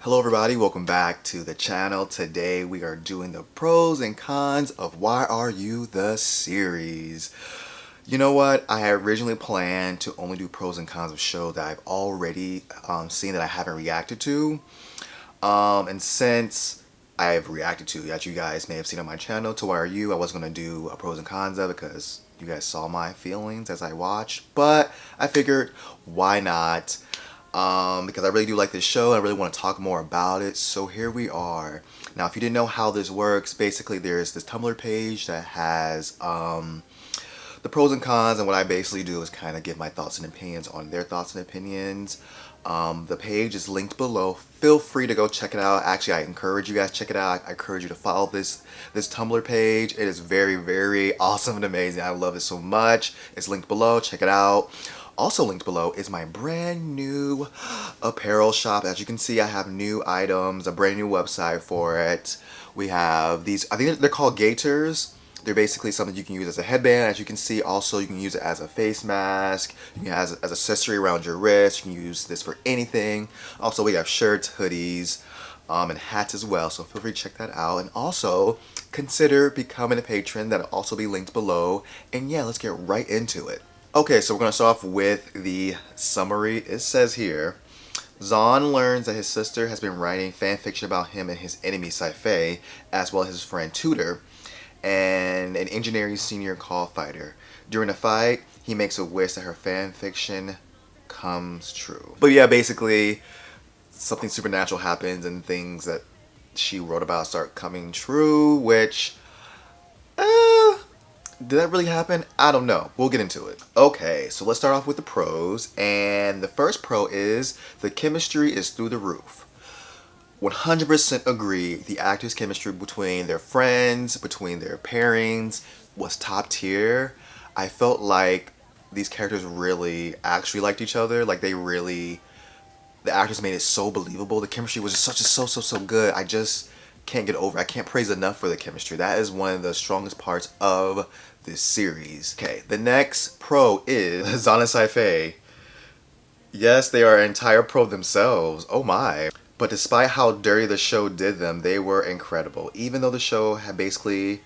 Hello everybody, welcome back to the channel. Today we are doing the pros and cons of Why Are You the series. You know what? I had originally planned to only do pros and cons of shows that I've already seen that I haven't reacted to. And since I've reacted to, that you guys may have seen on my channel, to Why Are You, I was going to do a pros and cons of it because you guys saw my feelings as I watched. But I figured, why not? Because I really do like this show. I really want to talk more about it. So here we are. Now, if you didn't know how this works, basically there's this Tumblr page that has the pros and cons, and what I basically do is kind of give my thoughts and opinions on their thoughts and opinions. The page is linked below. Feel free to go check it out. Actually, I encourage you guys to check it out. I encourage you to follow this Tumblr page. It is very, very awesome and amazing. I love it so much. It's linked below. Check it out. Also linked below is my brand new apparel shop. As you can see, I have new items, a brand new website for it. We have these, I think they're called gaiters. They're basically something you can use as a headband. As you can see, also you can use it as a face mask. You can as an accessory around your wrist. You can use this for anything. Also, we have shirts, hoodies, and hats as well. So feel free to check that out. And also, consider becoming a patron. That'll also be linked below. And yeah, let's get right into it. Okay, so we're going to start off with the summary. It says here, Zahn learns that his sister has been writing fan fiction about him and his enemy Saifei, as well as his friend Tutor, and an engineering senior call fighter. During a fight, he makes a wish that her fan fiction comes true. But yeah, basically, something supernatural happens and things that she wrote about start coming true, which... did that really happen? I don't know. We'll get into it. Okay, so let's start off with the pros. And the first pro is the chemistry is through the roof. 100% agree. The actors' chemistry between their friends, between their pairings, was top tier. I felt like these characters really actually liked each other. Like they really, the actors made it so believable. The chemistry was just so good. I just can't get over. I can't praise enough for the chemistry. That is one of the strongest parts of this series. Okay, the next pro is Zahn and Saifei. Yes, they are an entire pro themselves. Oh my. But despite how dirty the show did them, they were incredible. Even though the show had basically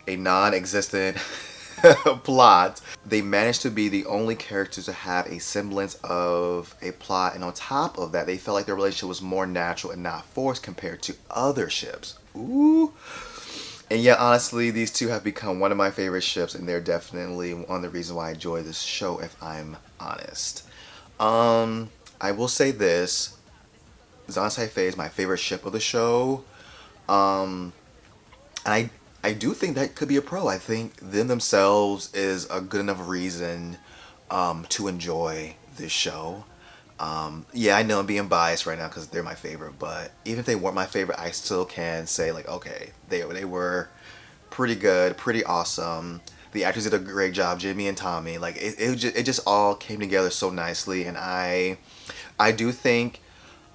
a non-existent plot, they managed to be the only characters to have a semblance of a plot, and on top of that, they felt like their relationship was more natural and not forced compared to other ships. Ooh. And yet, honestly, these two have become one of my favorite ships, and they're definitely one of the reasons why I enjoy this show, if I'm honest. I will say this. Zahn Saifei is my favorite ship of the show. And I do think that could be a pro. I think them themselves is a good enough reason to enjoy this show. Yeah, I know I'm being biased right now because they're my favorite, but even if they weren't my favorite, I still can say like, okay, they were pretty good, pretty awesome. The actors did a great job, Jimmy and Tommy. Like it just all came together so nicely, and I do think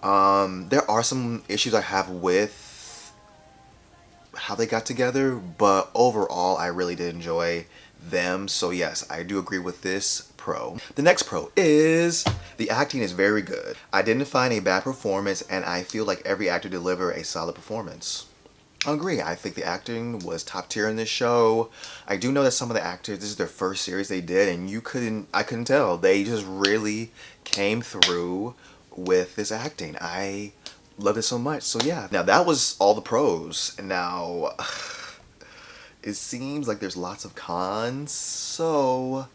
there are some issues I have with how they got together, but overall I really did enjoy them. So yes, I do agree with this pro. The next pro is the acting is very good. I didn't find a bad performance, and I feel like every actor delivered a solid performance. I agree. I think the acting was top tier in this show. I do know that some of the actors, this is their first series they did, and I couldn't tell. They just really came through with this acting. I love it so much. So yeah. Now that was all the pros. And now it seems like there's lots of cons. So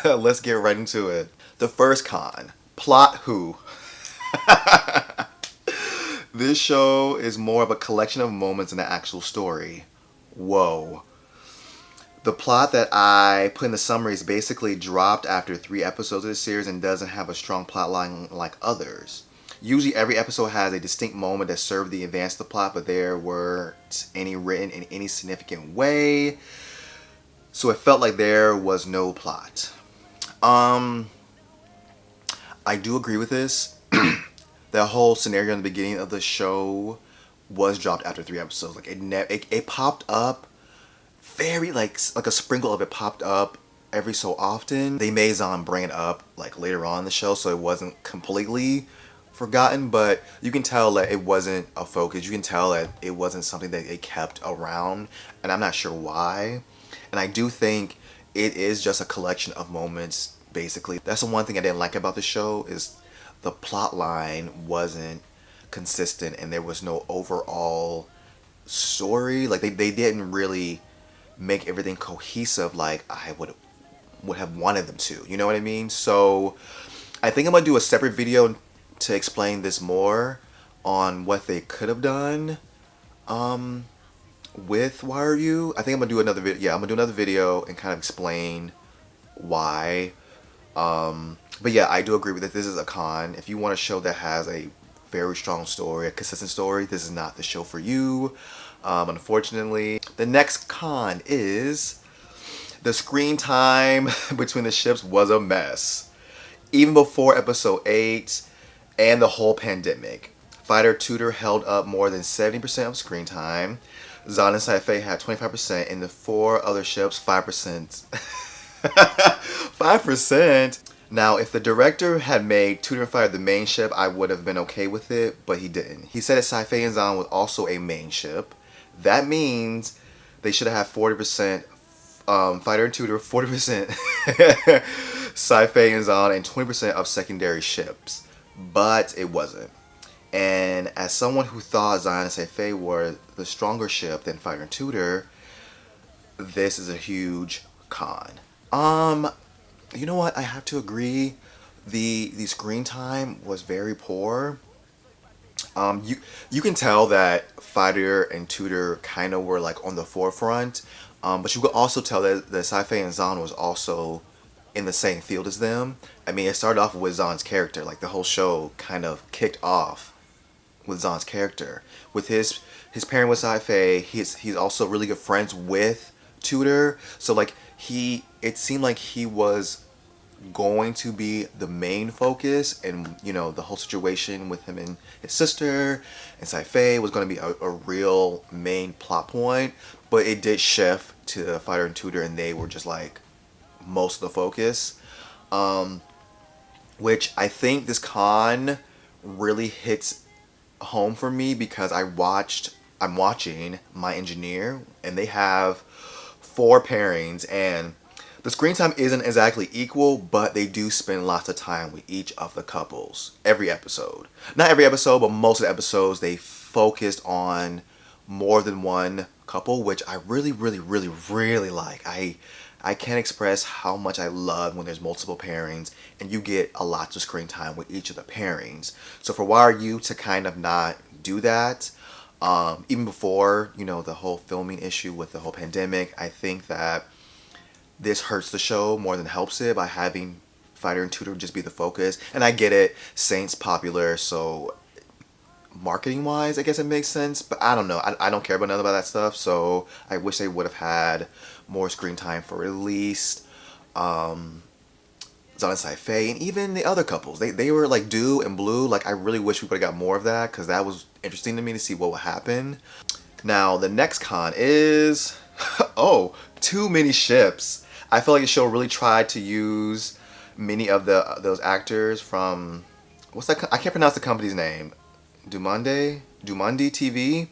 let's get right into it. The first con, plot who. This show is more of a collection of moments than an actual story. Whoa. The plot that I put in the summary is basically dropped after 3 episodes of the series and doesn't have a strong plot line like others. Usually every episode has a distinct moment that served to advance the plot, but there weren't any written in any significant way. So it felt like there was no plot. I do agree with this. That whole scenario in the beginning of the show was dropped after 3 episodes. Like it popped up very like a sprinkle of it popped up every so often. They made Zahn bring it up like later on in the show, so it wasn't completely forgotten, but you can tell that it wasn't a focus. You can tell that it wasn't something that they kept around, and I'm not sure why. And I do think it is just a collection of moments, basically. That's the one thing I didn't like about the show is the plot line wasn't consistent and there was no overall story. Like they didn't really make everything cohesive like I would have wanted them to. You know what I mean? So I think I'm gonna do a separate video to explain this more on what they could have done with Whyru. I think I'm gonna do another video. Yeah, I'm gonna do another video and kind of explain why. But yeah, I do agree with it. This is a con. If you want a show that has a very strong story, a consistent story, this is not the show for you. Unfortunately, the next con is the screen time between the ships was a mess. Even before episode 8 and the whole pandemic, Fighter Tutor held up more than 70% of screen time. Zahn and Saifei had 25%, and the 4 other ships 5%. 5%. Now, if the director had made Tutor and Fighter the main ship, I would have been okay with it, but he didn't. He said that Saifei and Zahn was also a main ship. That means they should have had 40% Fighter and Tutor, 40% Saifei and Zahn, and 20% of secondary ships. But it wasn't. And as someone who thought Zahn and Saifei were the stronger ship than Fighter and Tutor, this is a huge con. You know what? I have to agree. The screen time was very poor. You can tell that Fighter and Tutor kind of were like on the forefront, but you could also tell that Saifei and Zahn was also in the same field as them. I mean, it started off with Zahn's character. Like the whole show kind of kicked off with Zahn's character. With his pairing with Saifei, he's also really good friends with Tutor. So like it seemed like he was going to be the main focus, and you know the whole situation with him and his sister and Saifei was going to be a real main plot point. But it did shift to Fighter and Tutor, and they were just like most of the focus. Which I think this con really hits home for me because I'm watching My Engineer, and they have 4 pairings, and the screen time isn't exactly equal, but they do spend lots of time with each of the couples every episode. Not every episode, but most of the episodes they focused on more than one couple, which I really, really, really, really like. I can't express how much I love when there's multiple pairings and you get a lot of screen time with each of the pairings. So for Whyru to kind of not do that, even before, you know, the whole filming issue with the whole pandemic, I think that this hurts the show more than helps it by having Fighter and Tutor just be the focus. And I get it, Saint's popular, so marketing wise I guess it makes sense, but I don't know. I don't care about none of that stuff, so I wish they would have had more screen time for at least Zahn and Saifei, and even the other couples. They were like Do and Blue. Like I really wish we would have got more of that because that was interesting to me to see what would happen. Now the next con is oh, too many ships. I feel like the show really tried to use many of those actors from what's that? I can't pronounce the company's name. Dumande TV,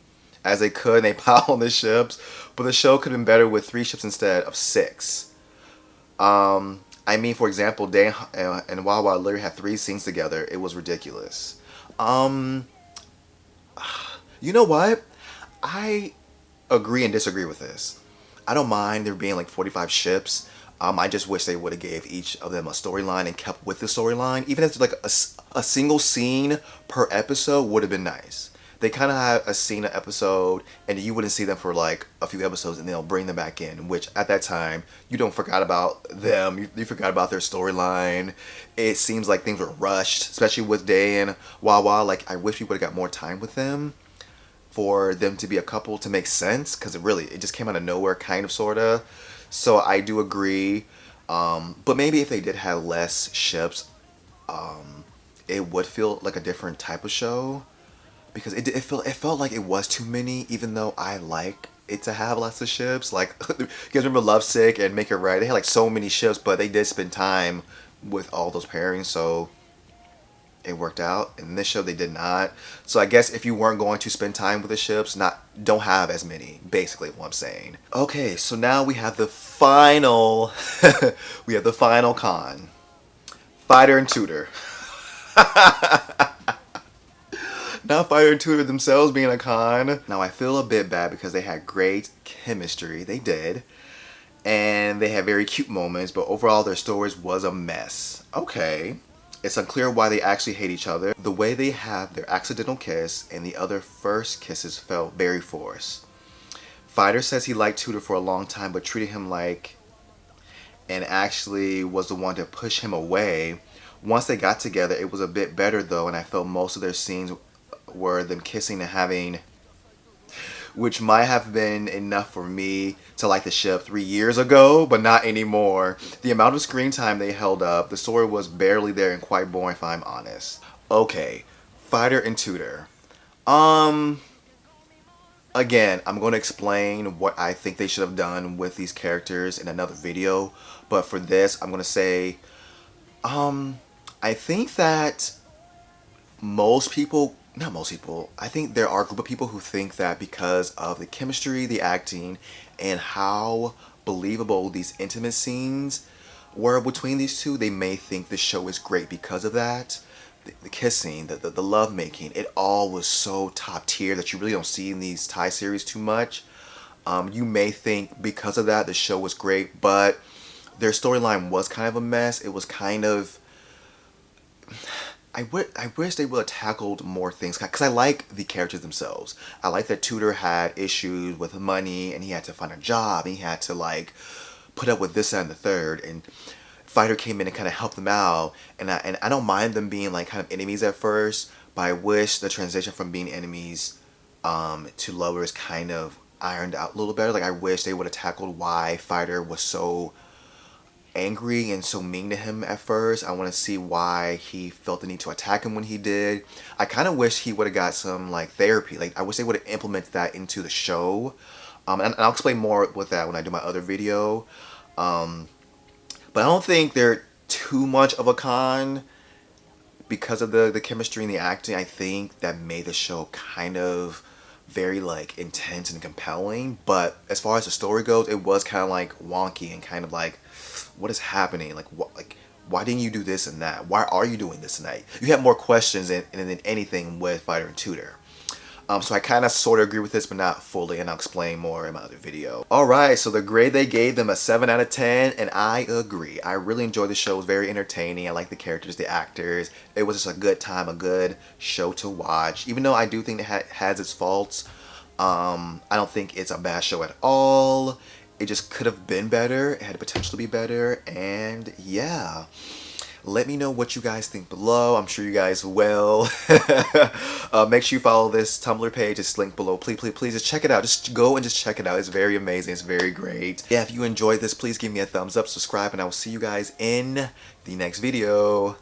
as they could, and they piled on the ships. But the show could have been better with 3 ships instead of 6. I mean, for example, Day and Wawa literally had 3 scenes together. It was ridiculous. You know what? I agree and disagree with this. I don't mind there being like 45 ships. I just wish they would have gave each of them a storyline and kept with the storyline. Even if it's like a single scene per episode would have been nice. They kind of have a scene an episode, and you wouldn't see them for like a few episodes, and they'll bring them back in. Which at that time you don't forgot about them. You forgot about their storyline. It seems like things were rushed, especially with Day and Wawa. Like I wish we would have got more time with them for them to be a couple to make sense, because it just came out of nowhere, kind of, sorta. So I do agree, but maybe if they did have less ships, it would feel like a different type of show, because it felt like it was too many, even though I like it to have lots of ships. Like you guys remember Lovesick and Make It Right? They had like so many ships, but they did spend time with all those pairings, so it worked out. In this show, they did not. So I guess if you weren't going to spend time with the ships, don't have as many. Basically, what I'm saying. Okay, so now we have the final. We have the final con. Fighter and Tutor. Not Fighter and Tutor themselves being a con. Now I feel a bit bad because they had great chemistry. They did. And they had very cute moments, but overall their stories was a mess. Okay. It's unclear why they actually hate each other. The way they had their accidental kiss and the other first kisses felt very forced. Fighter says he liked Tutor for a long time but treated him like, and actually was the one to push him away. Once they got together, it was a bit better though, and I felt most of their scenes were them kissing and having, which might have been enough for me to like the ship 3 years ago, but not anymore. The amount of screen time they held up, the story was barely there and quite boring if I'm honest. Okay, Fighter and Tutor. Again, I'm going to explain what I think they should have done with these characters in another video, but for this, I'm going to say, I think that I think there are a group of people who think that because of the chemistry, the acting, and how believable these intimate scenes were between these two, they may think the show is great because of that. The kissing, the love making, it all was so top tier that you really don't see in these Thai series too much. You may think because of that the show was great, but their storyline was kind of a mess. It was kind of... I wish they would have tackled more things because I like the characters themselves. I like that Tutor had issues with money and he had to find a job and he had to like put up with this and the third, and Fighter came in and kind of helped them out, and I don't mind them being like kind of enemies at first, but I wish the transition from being enemies to lovers kind of ironed out a little better. Like I wish they would have tackled why Fighter was so angry and so mean to him at first. I want to see why he felt the need to attack him when he did. I kind of wish he would have got some like therapy. Like I wish they would have implemented that into the show. And I'll explain more with that when I do my other video. But I don't think they're too much of a con because of the chemistry and the acting. I think that made the show kind of very like intense and compelling. But as far as the story goes, it was kind of like wonky and kind of like, what is happening? Like, what? Like, why didn't you do this and that? Why are you doing this and that? You have more questions than anything with Fighter and Tutor. So I kind of sort of agree with this, but not fully, and I'll explain more in my other video. Alright, so the grade they gave them a 7 out of 10, and I agree. I really enjoyed the show. It was very entertaining. I like the characters, the actors. It was just a good time, a good show to watch. Even though I do think it has its faults, I don't think it's a bad show at all. It just could have been better. It had potential to be better, and yeah. Let me know what you guys think below. I'm sure you guys will. Make sure you follow this Tumblr page. It's linked below. Please just check it out. Just go and just check it out. It's very amazing. It's very great. Yeah, if you enjoyed this, please give me a thumbs up, subscribe, and I will see you guys in the next video.